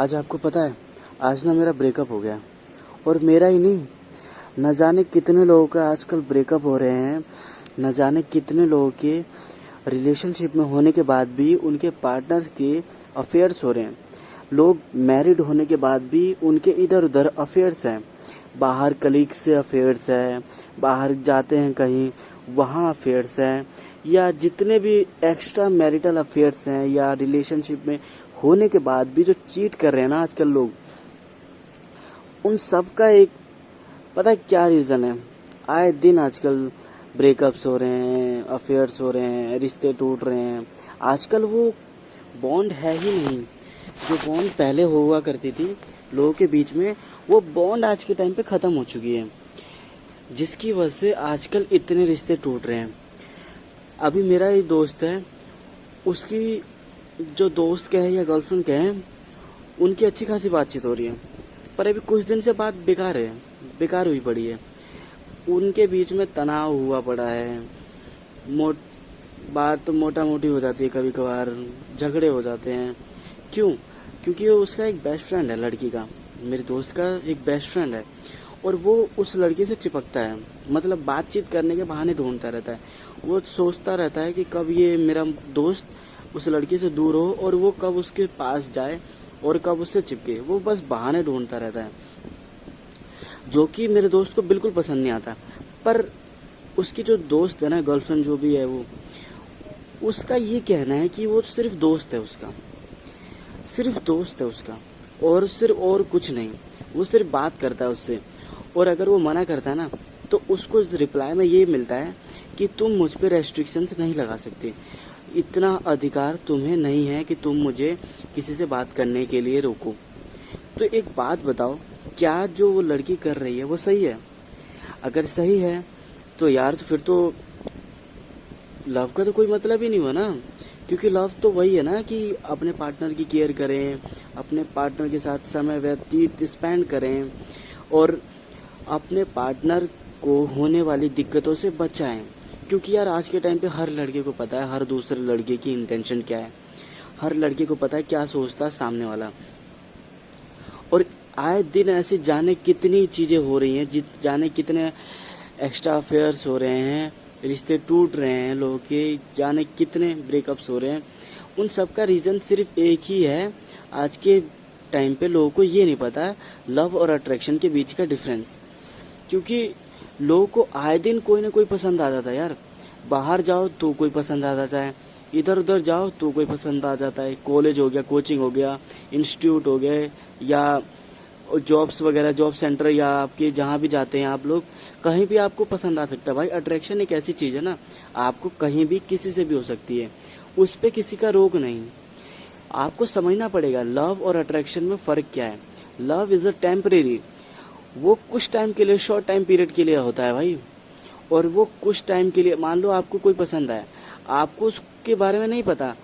आज आपको पता है, आज ना मेरा ब्रेकअप हो गया। और मेरा ही नहीं, न जाने कितने लोगों का आजकल ब्रेकअप हो रहे हैं। न जाने कितने लोगों के रिलेशनशिप में होने के बाद भी उनके पार्टनर्स के अफेयर्स हो रहे हैं। लोग मैरिड होने के बाद भी उनके इधर उधर अफेयर्स हैं। बाहर कलीग से अफेयर्स है, बाहर जाते हैं कहीं, वहाँ अफेयर्स हैं, या जितने भी एक्स्ट्रा मैरिटल अफेयर्स हैं या रिलेशनशिप में होने के बाद भी जो चीट कर रहे हैं ना आजकल लोग, उन सब का एक पता है क्या रीज़न है। आए दिन आजकल ब्रेकअप्स हो रहे हैं, अफेयर्स हो रहे हैं, रिश्ते टूट रहे हैं। आजकल वो बॉन्ड है ही नहीं जो बॉन्ड पहले हुआ करती थी लोगों के बीच में। वो बॉन्ड आज के टाइम पे ख़त्म हो चुकी है, जिसकी वजह से आजकल इतने रिश्ते टूट रहे हैं। अभी मेरा एक दोस्त है, उसकी जो दोस्त के है या गर्लफ्रेंड के हैं, उनकी अच्छी खासी बातचीत हो रही है, पर अभी कुछ दिन से बात बेकार हुई पड़ी है। उनके बीच में तनाव हुआ पड़ा है, मोट बात मोटा मोटी हो जाती है, कभी कभार झगड़े हो जाते हैं। क्यों? क्योंकि वो उसका एक बेस्ट फ्रेंड है, लड़की का, मेरे दोस्त का एक बेस्ट फ्रेंड है, और वो उस लड़की से चिपकता है। मतलब बातचीत करने के बहाने ढूंढता रहता है। वो सोचता रहता है कि कब ये मेरा दोस्त उस लड़की से दूर हो और वो कब उसके पास जाए और कब उससे चिपके। वो बस बहाने ढूंढता रहता है, जो कि मेरे दोस्त को बिल्कुल पसंद नहीं आता। पर उसकी जो दोस्त है ना, गर्लफ्रेंड जो भी है, वो उसका ये कहना है कि वो सिर्फ दोस्त है उसका, सिर्फ दोस्त है उसका, और सिर्फ और कुछ नहीं। वो सिर्फ बात करता है उससे, और अगर वो मना करता है ना, तो उसको रिप्लाई में ये मिलता है कि तुम मुझ पे रेस्ट्रिक्शंस नहीं लगा सकते, इतना अधिकार तुम्हें नहीं है कि तुम मुझे किसी से बात करने के लिए रोको। तो एक बात बताओ, क्या जो वो लड़की कर रही है वो सही है? अगर सही है तो यार, तो फिर तो लव का तो कोई मतलब ही नहीं हुआ ना। क्योंकि लव तो वही है ना कि अपने पार्टनर की केयर करें, अपने पार्टनर के साथ समय व्यतीत स्पेंड करें, और अपने पार्टनर को होने वाली दिक्कतों से बचाएं। क्योंकि यार आज के टाइम पे हर लड़के को पता है हर दूसरे लड़के की इंटेंशन क्या है, हर लड़के को पता है क्या सोचता है सामने वाला। और आए दिन ऐसे जाने कितनी चीज़ें हो रही हैं, जाने कितने एक्स्ट्रा अफेयर्स हो रहे हैं, रिश्ते टूट रहे हैं लोगों के, जाने कितने ब्रेकअप्स हो रहे हैं। उन सब का रीज़न सिर्फ एक ही है। आज के टाइम पे लोगों को ये नहीं पता है लव और अट्रैक्शन के बीच का डिफरेंस। क्योंकि लोगों को आए दिन कोई ना कोई पसंद आ जाता है यार। बाहर जाओ तो कोई पसंद आ जाता है, इधर उधर जाओ तो कोई पसंद आ जाता है। कॉलेज हो गया, कोचिंग हो गया, इंस्टीट्यूट हो गए, या जॉब्स वगैरह, जॉब सेंटर, या आपके जहाँ भी जाते हैं आप लोग, कहीं भी आपको पसंद आ सकता है। भाई अट्रैक्शन एक ऐसी चीज़ है ना, आपको कहीं भी किसी से भी हो सकती है, उस पर किसी का रोक नहीं। आपको समझना पड़ेगा लव और अट्रैक्शन में फ़र्क क्या है। लव इज़ अ टेम्परेरी, वो कुछ टाइम के लिए, शॉर्ट टाइम पीरियड के लिए होता है भाई। और वो कुछ टाइम के लिए, मान लो आपको कोई पसंद आया, आपको उसके बारे में नहीं पता,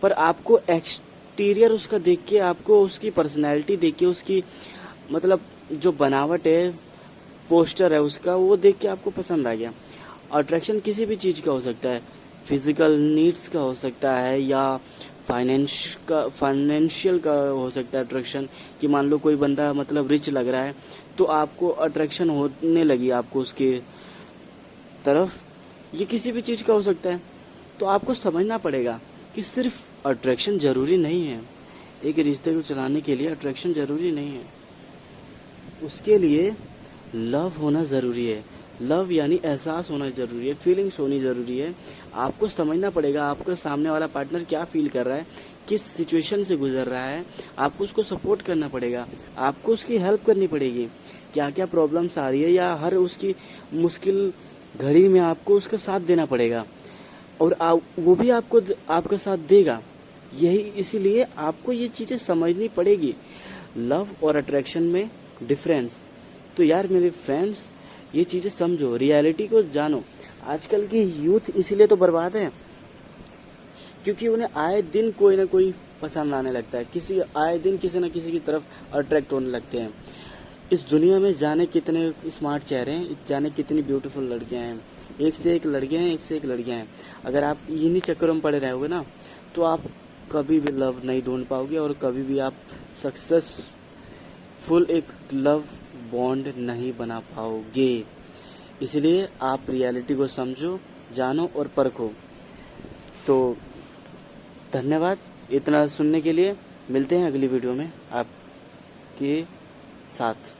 पर आपको एक्सटीरियर उसका देख के, आपको उसकी पर्सनैलिटी देख के, उसकी मतलब जो बनावट है, पोस्टर है उसका, वो देख के आपको पसंद आ गया। अट्रैक्शन किसी भी चीज़ का हो सकता है, फिजिकल नीड्स का हो सकता है, या फाइनेंशियल का हो सकता है अट्रैक्शन। कि मान लो कोई बंदा मतलब रिच लग रहा है, तो आपको अट्रैक्शन होने लगी आपको उसके तरफ। ये किसी भी चीज़ का हो सकता है। तो आपको समझना पड़ेगा कि सिर्फ अट्रैक्शन ज़रूरी नहीं है, एक रिश्ते को चलाने के लिए अट्रैक्शन ज़रूरी नहीं है, उसके लिए लव होना ज़रूरी है। लव यानी एहसास होना ज़रूरी है, फीलिंग्स होनी ज़रूरी है। आपको समझना पड़ेगा आपका सामने वाला पार्टनर क्या फील कर रहा है, किस सिचुएशन से गुजर रहा है। आपको उसको सपोर्ट करना पड़ेगा, आपको उसकी हेल्प करनी पड़ेगी। क्या क्या प्रॉब्लम्स आ रही है, या हर उसकी मुश्किल घड़ी में आपको उसका साथ देना पड़ेगा, और वो भी आपको आपका साथ देगा। यही इसीलिए आपको ये चीज़ें समझनी पड़ेगी, लव और अट्रैक्शन में डिफरेंस। तो यार मेरे फ्रेंड्स, ये चीज़ें समझो, रियलिटी को जानो। आजकल की यूथ इसीलिए तो बर्बाद है, क्योंकि उन्हें आए दिन कोई ना कोई पसंद आने लगता है, किसी आए दिन किसी न किसी की तरफ अट्रैक्ट होने लगते हैं। इस दुनिया में जाने कितने स्मार्ट चेहरे हैं, जाने कितनी ब्यूटीफुल लड़कियां हैं, एक से एक लड़कियां हैं, एक से एक लड़कियां हैं। अगर आप इन्हीं चक्करों में पड़े रहोगे ना, तो आप कभी भी लव नहीं ढूंढ पाओगे और कभी भी आप सक्सेसफुल एक लव बॉन्ड नहीं बना पाओगे। इसलिए आप रियलिटी को समझो, जानो और परखो। तो धन्यवाद इतना सुनने के लिए। मिलते हैं अगली वीडियो में आपके साथ।